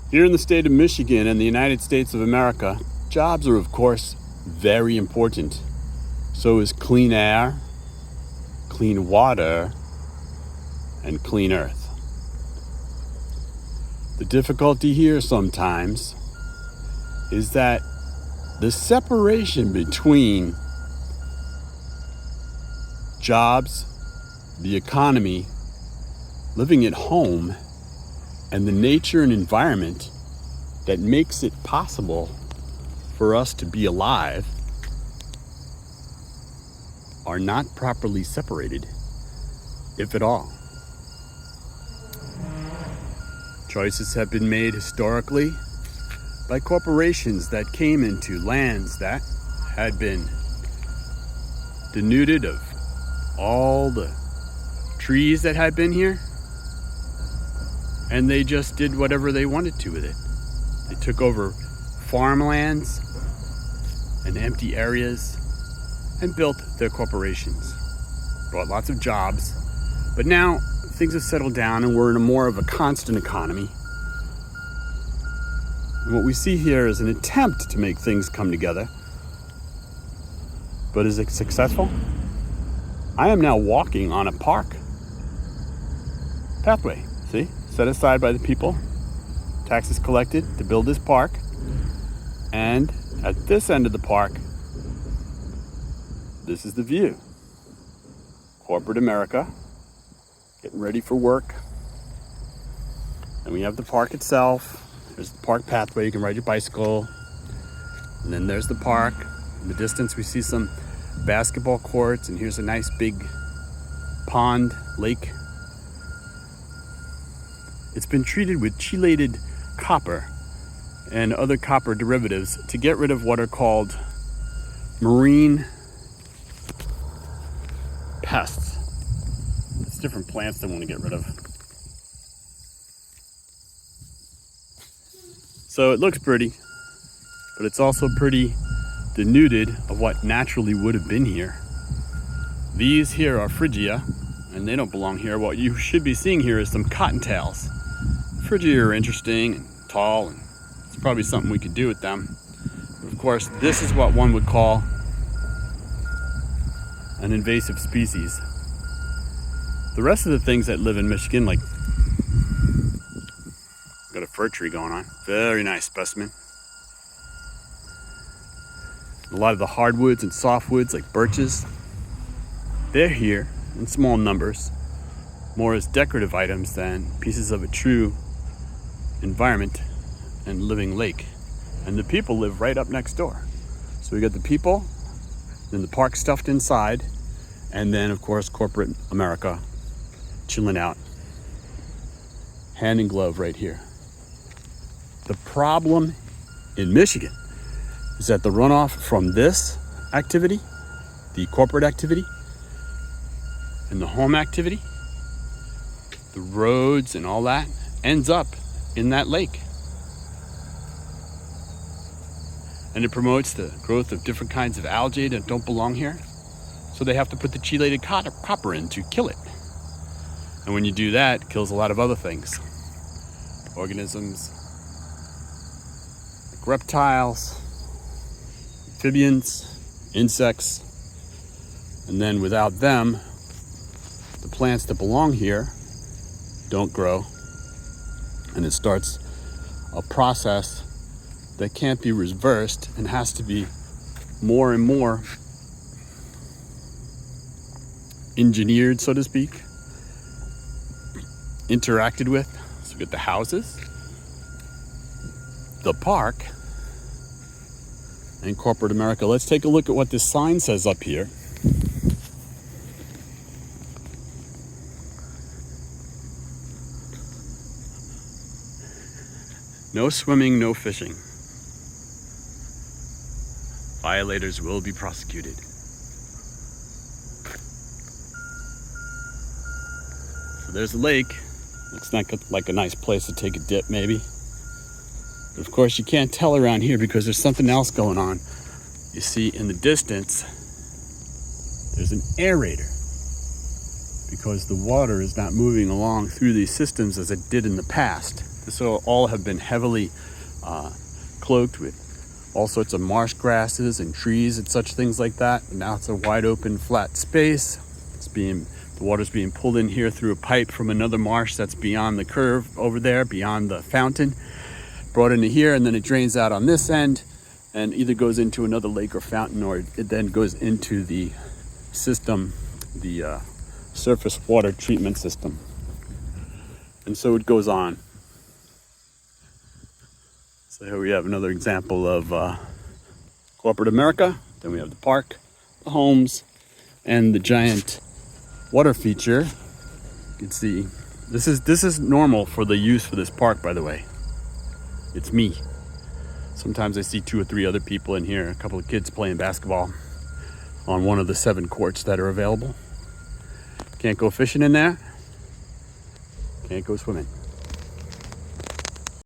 Here in the state of Michigan and the United States of America, jobs are of course very important. So is clean air, clean water, and clean earth. The difficulty here sometimes is that the separation between jobs, the economy, living at home, and the nature and environment that makes it possible for us to be alive are not properly separated, if at all. Choices have been made historically by corporations that came into lands that had been denuded of all the trees that had been here, and they just did whatever they wanted to with it. They took over farmlands and empty areas and built their corporations. Brought lots of jobs, but now things have settled down and we're in a more of a constant economy. And what we see here is an attempt to make things come together. But is it successful? I am now walking on a park pathway, see? Set aside by the people, taxes collected to build this park. And at this end of the park, this is the view. Corporate America, getting ready for work. And we have the park itself. There's the park pathway, you can ride your bicycle. And then there's the park. In the distance we see some basketball courts, and here's a nice big pond, lake. It's been treated with chelated copper and other copper derivatives to get rid of what are called marine pests. It's different plants they want to get rid of. So it looks pretty, but it's also pretty denuded of what naturally would have been here. These here are Phrygia, and they don't belong here. What you should be seeing here is some cottontails. Phrygia are interesting and tall, and it's probably something we could do with them. But of course, this is what one would call an invasive species. The rest of the things that live in Michigan, like, got a fir tree going on. Very nice specimen. A lot of the hardwoods and softwoods, like birches, they're here in small numbers, more as decorative items than pieces of a true environment and living lake. And the people live right up next door. So we got the people, then the park stuffed inside, and then of course corporate America chilling out, hand in glove right here. The problem in Michigan is that the runoff from this activity, the corporate activity, and the home activity, the roads and all that, ends up in that lake. And it promotes the growth of different kinds of algae that don't belong here. So they have to put the chelated copper in to kill it. And when you do that, it kills a lot of other things. Organisms, like reptiles, amphibians, insects. And then without them, the plants that belong here don't grow. And it starts a process that can't be reversed and has to be more and more engineered, so to speak, interacted with. So we get the houses, the park, and corporate America. Let's take a look at what this sign says up here. No swimming, no fishing. Violators will be prosecuted. So there's a lake. Looks like a nice place to take a dip, maybe. But of course, you can't tell around here because there's something else going on. You see in the distance, there's an aerator. because the water is not moving along through these systems as it did in the past. This will all have been heavily cloaked with all sorts of marsh grasses and trees and such things like that. And now it's a wide open flat space. The water's being pulled in here through a pipe from another marsh that's beyond the curve over there, beyond the fountain, brought into here, and then it drains out on this end and either goes into another lake or fountain, or it then goes into the system, the surface water treatment system. And so it goes on. So here we have another example of corporate America. Then we have the park, the homes, and the giant water feature. You can see this is normal for the use for this park, by the way. It's me. Sometimes I see 2 or 3 other people in here, a couple of kids playing basketball on one of the 7 courts that are available. Can't go fishing in there. Can't go swimming.